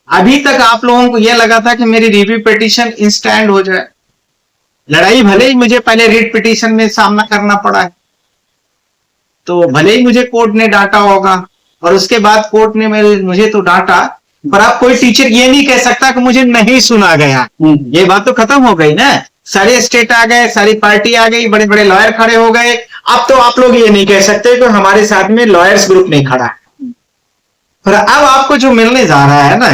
अभी तक आप लोगों को यह लगा था कि मेरी रिव्यू पिटीशन इंस्टेंट हो जाए। लड़ाई भले ही मुझे पहले रिट पिटीशन में सामना करना पड़ा है, तो भले ही मुझे कोर्ट ने डांटा होगा और उसके बाद कोर्ट ने मुझे तो डांटा, पर अब कोई टीचर ये नहीं कह सकता कि मुझे नहीं सुना गया। ये बात तो खत्म हो गई ना। सारे स्टेट आ गए, सारी पार्टी आ गई, बड़े बड़े लॉयर खड़े हो गए। अब तो आप लोग ये नहीं कह सकते कि हमारे साथ में लॉयर्स ग्रुप नहीं खड़ा है। पर अब आपको जो मिलने जा रहा है ना,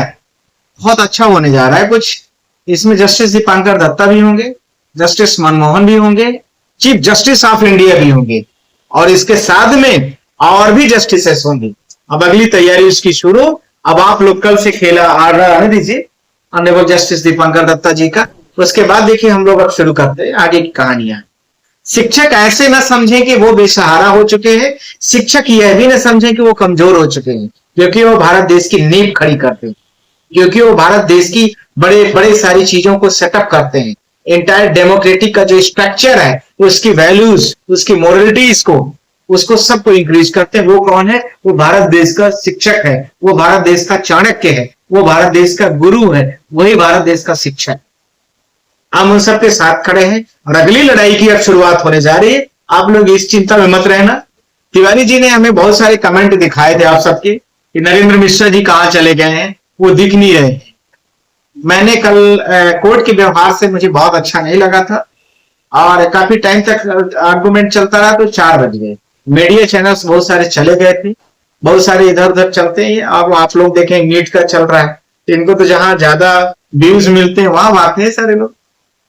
बहुत अच्छा होने जा रहा है। कुछ इसमें जस्टिस दीपांकर दत्ता भी होंगे, जस्टिस मनमोहन भी होंगे, चीफ जस्टिस ऑफ इंडिया भी होंगे, और इसके साथ में और भी जस्टिसेस होंगे। अब अगली तैयारी उसकी शुरू। अब आप लोग कल से खेला आर्डर आने दीजिए ऑनरेबल जस्टिस दीपांकर दत्ता जी का। उसके बाद देखिए हम लोग अब शुरू करते हैं आगे की कहानियां। शिक्षक ऐसे ना समझे कि वो बेसहारा हो चुके हैं, शिक्षक यह भी ना समझे कि वो कमजोर हो चुके हैं, क्योंकि वो भारत देश की नींव खड़ी करते हैं, क्योंकि वो भारत देश की बड़े बड़े सारी चीजों को सेटअप करते हैं। इंटायर डेमोक्रेटिक का जो स्ट्रक्चर है, उसकी वैल्यूज, उसकी मोरलिटीज को, उसको सबको इंक्रीज करते हैं। वो कौन है? वो भारत देश का शिक्षक है, वो भारत देश का चाणक्य है, वो भारत देश का गुरु है, वही भारत देश का शिक्षक। हम उन सबके साथ खड़े हैं और अगली लड़ाई की अब शुरुआत होने जा रही है। आप लोग इस चिंता में मत रहना। तिवारी जी ने हमें बहुत सारे कमेंट दिखाए थे आप सबके कि नरेंद्र मिश्रा जी कहां चले गए हैं, वो दिख नहीं रहे। मैंने कल कोर्ट के व्यवहार से मुझे बहुत अच्छा नहीं लगा था और काफी टाइम तक आर्गुमेंट चलता रहा, तो 4 बज गए। मीडिया चैनल्स बहुत सारे चले गए थे, बहुत सारे इधर उधर चलते हैं। अब आप लोग देखें नीट का चल रहा है, इनको तो जहां ज्यादा व्यूज मिलते हैं वहां भागते हैं सारे लोग,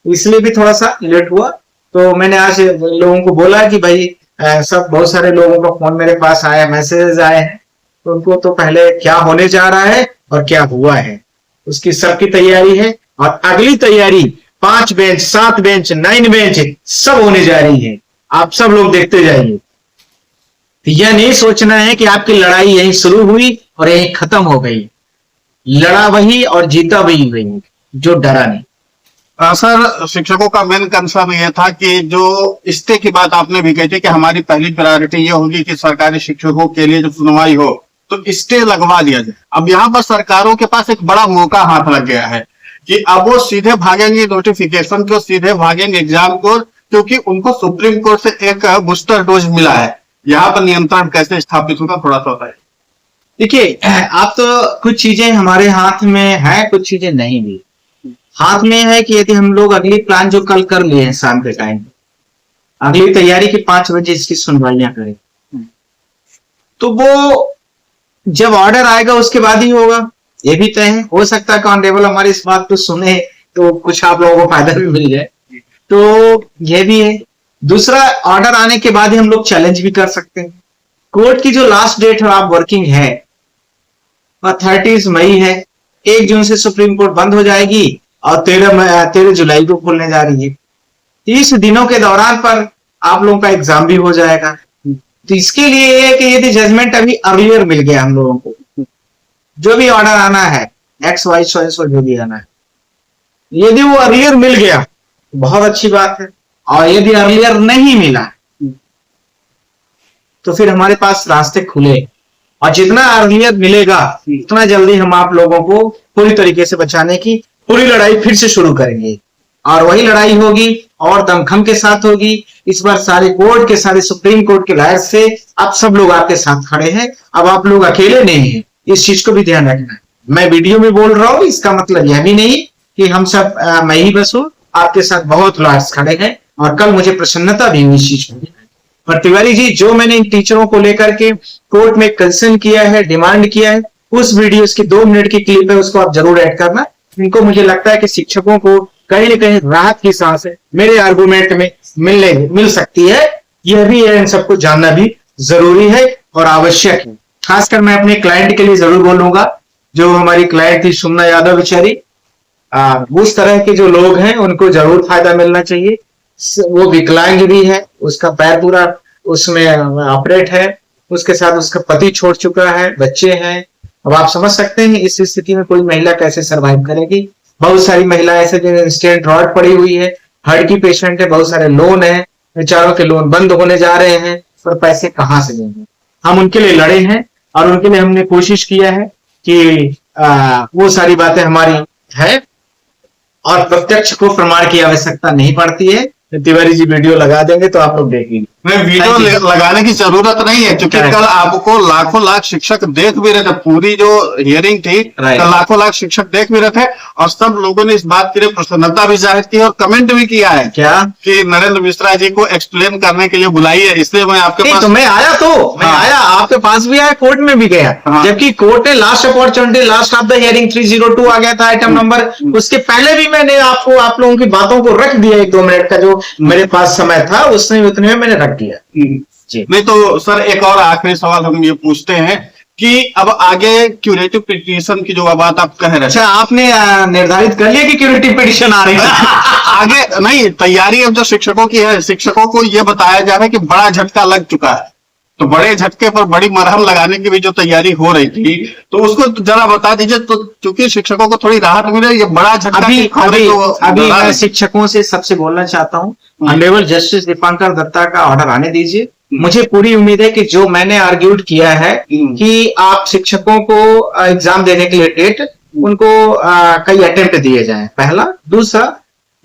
इसलिए भी थोड़ा सा लेट हुआ। तो मैंने आज लोगों को बोला कि भाई सब बहुत सारे लोगों का फोन मेरे पास आया, मैसेजेस आए हैं, तो उनको तो पहले क्या होने जा रहा है और क्या हुआ है उसकी सबकी तैयारी है। और अगली तैयारी 5 बेंच, 7 बेंच, 9 बेंच सब होने जा रही है। आप सब लोग देखते जाइए। यह नहीं सोचना है कि आपकी लड़ाई यहीं शुरू हुई और यहीं खत्म हो गई। लड़ा वही और जीता वही वही जो डरा नहीं। सर, शिक्षकों का मेन कंसर्न ये था कि जो स्टे की बात आपने भी कही थी कि हमारी पहली प्रायोरिटी ये होगी कि सरकारी शिक्षकों के लिए जो सुनवाई हो तो स्टे लगवा दिया जाए। अब यहाँ पर सरकारों के पास एक बड़ा मौका हाथ लग गया है कि अब वो सीधे भागेंगे नोटिफिकेशन को, सीधे भागेंगे एग्जाम को, क्योंकि उनको सुप्रीम कोर्ट से एक बूस्टर डोज मिला है। यहाँ पर नियंत्रण कैसे स्थापित होगा, थोड़ा सा बताइए। देखिए, आप तो कुछ चीजें हमारे हाथ में है, कुछ चीजें नहीं भी हाथ में है कि यदि हम लोग अगली प्लान जो कल कर लिए हैं शाम के टाइम, अगली तैयारी की 5 बजे इसकी सुनवाइयां करें, तो वो जब ऑर्डर आएगा उसके बाद ही होगा। ये भी तय है, हो सकता है ऑनरेबल हमारी इस बात को सुने तो कुछ आप लोगों को फायदा भी मिल जाए, तो यह भी है। दूसरा, ऑर्डर आने के बाद ही हम लोग चैलेंज भी कर सकते हैं। कोर्ट की जो लास्ट डेट है आप वर्किंग है और 30 मई है। 1 जून से सुप्रीम कोर्ट बंद हो जाएगी और 13 जुलाई को खुलने जा रही है। 30 दिनों के दौरान पर आप लोगों का एग्जाम भी हो जाएगा। तो इसके लिए ये है कि यदि जजमेंट अभी अर्लियर मिल गया हम लोगों को, जो भी ऑर्डर आना है एक्स वाई चॉइस जो भी आना है, यदि वो अर्लियर मिल गया बहुत अच्छी बात है, और यदि अर्लियर नहीं मिला तो फिर हमारे पास रास्ते खुले, और जितना अर्लियर मिलेगा उतना जल्दी हम आप लोगों को पूरी तरीके से बचाने की पूरी लड़ाई फिर से शुरू करेंगे। और वही लड़ाई होगी और दमखम के साथ होगी। इस बार सारे कोर्ट के, सारे सुप्रीम कोर्ट के लॉयर से अब सब लोग आपके साथ खड़े हैं। अब आप लोग अकेले नहीं हैं, इस चीज को भी ध्यान रखना है। मैं वीडियो में बोल रहा हूं, इसका मतलब यह भी नहीं कि हम सब मैं ही बस हूं, आपके साथ बहुत लॉयर्स खड़े हैं और कल मुझे प्रसन्नता भी हुई इस चीज को। पर तिवारी जी, जो मैंने इन टीचरों को लेकर के कोर्ट में कंसर्न किया है, डिमांड किया है, उस वीडियो की 2 मिनट की क्लिप है, उसको आप जरूर ऐड करना। इनको मुझे लगता है कि शिक्षकों को कहीं न कहीं राहत की सांस है मेरे आर्गुमेंट में मिल सकती है। यह भी है, इन सबको जानना भी जरूरी है और आवश्यक है। खासकर मैं अपने क्लाइंट के लिए जरूर बोलूंगा, जो हमारी क्लाइंट थी सुमना यादव बेचारी, उस तरह के जो लोग हैं उनको जरूर फायदा मिलना चाहिए। वो विकलांग भी है, उसका पैर पूरा उसमें ऑपरेट है, उसके साथ उसका पति छोड़ चुका है, बच्चे हैं। अब आप समझ सकते हैं इस स्थिति में कोई महिला कैसे सरवाइव करेगी। बहुत सारी महिलाएं ऐसे जो इंस्टेंट रॉड पड़ी हुई है, हार्ट की पेशेंट है, बहुत सारे लोन है, बेचारों के लोन बंद होने जा रहे हैं, पर पैसे कहां से देंगे। हम उनके लिए लड़े हैं और उनके लिए हमने कोशिश किया है कि वो सारी बातें हमारी है और प्रत्यक्ष को प्रमाण की आवश्यकता नहीं पड़ती है। तिवारी जी वीडियो लगा देंगे तो आप लोग देखेंगे। नहीं, वीडियो Thank you. लगाने की जरूरत नहीं है, क्योंकि Correct. कल आपको लाखों लाख शिक्षक देख भी रहे थे। पूरी जो हियरिंग थी, Right. कल लाखों लाख शिक्षक देख भी रहे थे और सब लोगों ने इस बात के लिए प्रसन्नता भी जाहिर की और कमेंट भी किया है क्या कि नरेंद्र मिश्रा जी को एक्सप्लेन करने के लिए बुलाई है, इसलिए मैं आपके नहीं, पास तो मैं आया मैं हाँ। आया आपके पास भी आया, कोर्ट में भी गया। हाँ। जबकि कोर्ट ने last opportunity, last of the hearing 302 आ गया था आइटम नंबर, उसके पहले भी मैंने आपको आप लोगों की बातों को रख दिया, 1-2 मिनट का जो मेरे पास समय था उसने उतने में मैंने रख दिया जी। नहीं तो सर, एक और आखिरी सवाल हम ये पूछते हैं कि अब आगे क्यूरेटिव पिटीशन की जो बात आप कह रहे अच्छा, हैं, आपने निर्धारित कर लिया कि क्यूरेटिव पिटीशन आ रही है? आगे नहीं, तैयारी अब जो शिक्षकों की है, शिक्षकों को ये बताया जा रहा है कि बड़ा झटका लग चुका है, तो बड़े झटके पर बड़ी मरहम लगाने की भी जो तैयारी हो रही थी, तो उसको जरा बता दीजिए। तो क्योंकि शिक्षकों को थोड़ी राहत मिले, ये बड़ा झटका अभी की खबरें अभी जो अभी डरा मैं रही। शिक्षकों से सबसे बोलना चाहता हूँ, ऑनरेबल जस्टिस दीपांकर दत्ता का ऑर्डर आने दीजिए। मुझे पूरी उम्मीद है कि जो मैंने आर्ग्यूड किया है कि आप शिक्षकों को एग्जाम देने के लिए डेट उनको कई अटेम्प्ट दिए जाएं, पहला। दूसरा,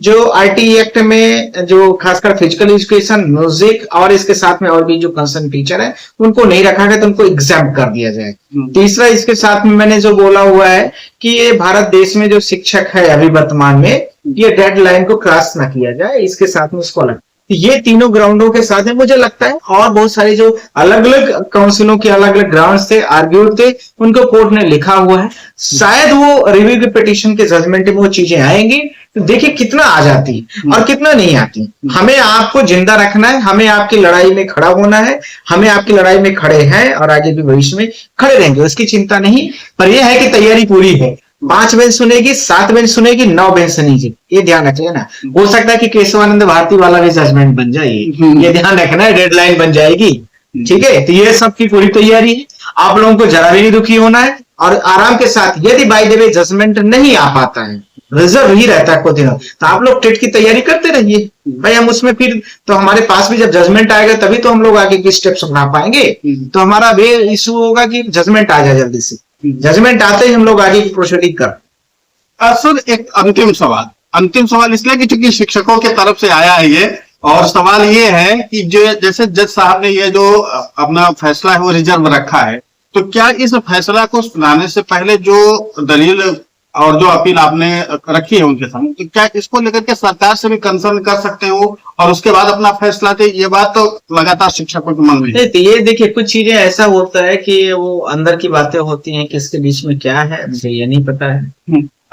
जो आईटी एक्ट में जो खासकर फिजिकल एजुकेशन, म्यूजिक और इसके साथ में और भी जो कंसर्न टीचर है उनको नहीं रखा गया तो उनको एग्जाम कर दिया जाए। तीसरा, इसके साथ में मैंने जो बोला हुआ है कि ये भारत देश में जो शिक्षक है अभी वर्तमान में, ये डेडलाइन को क्रॉस ना किया जाए, इसके साथ में उसको अलग। ये तीनों ग्राउंडों के साथ में मुझे लगता है और बहुत सारे जो अलग अलग काउंसिलों के अलग अलग ग्राउंड्स थे, आर्ग्यूड थे, उनको कोर्ट ने लिखा हुआ है। शायद वो रिव्यू के पिटीशन के जजमेंट में वो चीजें आएंगी तो देखिए कितना आ जाती और कितना नहीं आती। हमें आपको जिंदा रखना है, हमें आपकी लड़ाई में खड़ा होना है, हमें आपकी लड़ाई में खड़े हैं और आगे भी भविष्य में खड़े रहेंगे, उसकी चिंता नहीं। पर यह है कि तैयारी पूरी है। 5 बेंच सुनेगी, 7 बेंच सुनेगी, 9 बेंच सुनेगी, ये ध्यान रखिए ना। हो सकता है कि केशवानंद भारती वाला भी जजमेंट बन जाए, ये ध्यान रखना है, डेडलाइन बन जाएगी। ठीक है, तो ये सब की पूरी तैयारी है। आप लोगों को जरा भी नहीं दुखी होना है और आराम के साथ, यदि बाय द वे जजमेंट नहीं आ पाता है, रिजर्व ही रहता है कुछ दिनों, तो आप लोग टेट की तैयारी करते रहिए भाई। हम उसमें फिर तो हमारे पास भी जब जजमेंट आएगा तभी तो हम लोग आगे की स्टेप्स उठा पाएंगे। तो हमारा वे इशू होगा कि जजमेंट आ जाए जल्दी से, जजमेंट आते ही हम लोग आगे की प्रोसीडिंग कर। सर, एक अंतिम सवाल इसलिए कि चूंकि शिक्षकों की तरफ से आया है ये, और सवाल ये है कि जो जैसे जज साहब ने ये जो अपना फैसला है वो रिजर्व रखा है, तो क्या इस फैसला को सुनाने से पहले जो दलील और जो अपील आपने रखी है उनके सामने, तो क्या इसको लेकर के सरकार से भी कंसर्न कर सकते हो और उसके बाद अपना फैसला दे? ये बात तो लगातार शिक्षकों के मन में है। तो ये देखिए, कुछ चीजें ऐसा होता है कि वो अंदर की बातें होती हैं कि इसके बीच में क्या है मुझे ये नहीं पता है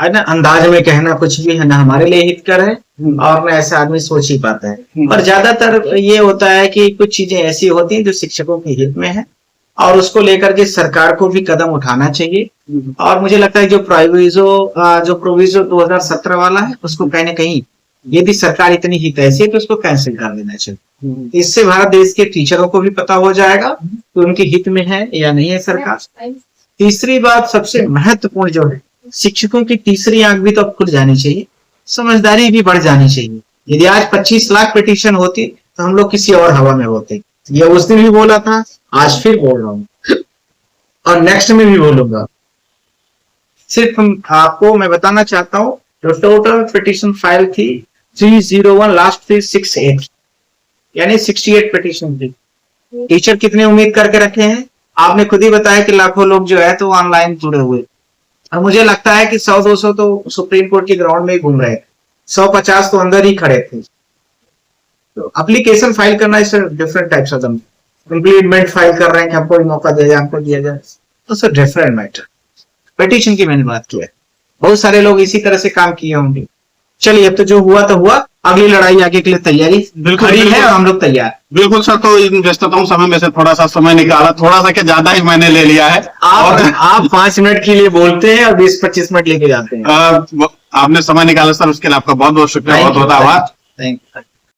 ना। अंदाज में कहना कुछ भी है ना हमारे लिए हितकर है और ना ऐसा आदमी सोच ही पाता है। और ज्यादातर ये होता है कि कुछ चीजें ऐसी होती हैं जो शिक्षकों के हित में है और उसको लेकर के सरकार को भी कदम उठाना चाहिए। और मुझे लगता है जो प्रोविजो 2017 वाला है उसको कहीं ना कहीं यदि सरकार इतनी हित ऐसी है तो उसको कैंसिल कर देना चाहिए। इससे भारत देश के टीचरों को भी पता हो जाएगा कि उनके हित में है या नहीं है सरकार। तीसरी बात सबसे महत्वपूर्ण जो है, शिक्षकों की तीसरी आंख भी तो अब खुल जानी चाहिए, समझदारी भी बढ़ जानी चाहिए। यदि आज 25 लाख पिटीशन होती तो हम लोग किसी और हवा में होते। ये उस दिन भी बोला था, आज फिर बोल रहा हूं और नेक्स्ट में भी बोलूंगा। सिर्फ आपको मैं बताना चाहता हूं, जो टोटल पिटीशन फाइल थी 301, लास्ट थी 68, यानी 68 पिटीशन थी। टीचर कितने उम्मीद करके रखे हैं? आपने खुद ही बताया कि लाखों लोग जो है तो ऑनलाइन जुड़े हुए। और मुझे लगता है कि 100-200 तो सुप्रीम कोर्ट के ग्राउंड में ही घूम रहे थे, 150 तो अंदर ही खड़े थे। तो एप्लीकेशन फाइल करना इस डिफरेंट टाइप्स ऑफ कंप्लीटमेंट फाइल कर रहे हैं कि हमको भी मौका दिया जाए, हमको दिया जाए, तो सर डिफरेंट मैटर। पिटीशन की मैंने बात की है, बहुत सारे लोग इसी तरह से काम किए होंगे। चलिए, अब तो जो हुआ तो हुआ, अगली लड़ाई आगे के लिए तैयारी खड़ी है और हम लोग तैयार। बिल्कुल सर, तो इन व्यस्तताओं समय में से थोड़ा सा समय निकाला, थोड़ा सा क्या ज्यादा ही मैंने ले लिया है। आप 5 मिनट के लिए बोलते हैं और 20-25 मिनट लेके जाते हैं। आपने समय निकाला सर, उसके लिए आपका बहुत बहुत शुक्रिया, बहुत बहुत आभार। Thank you.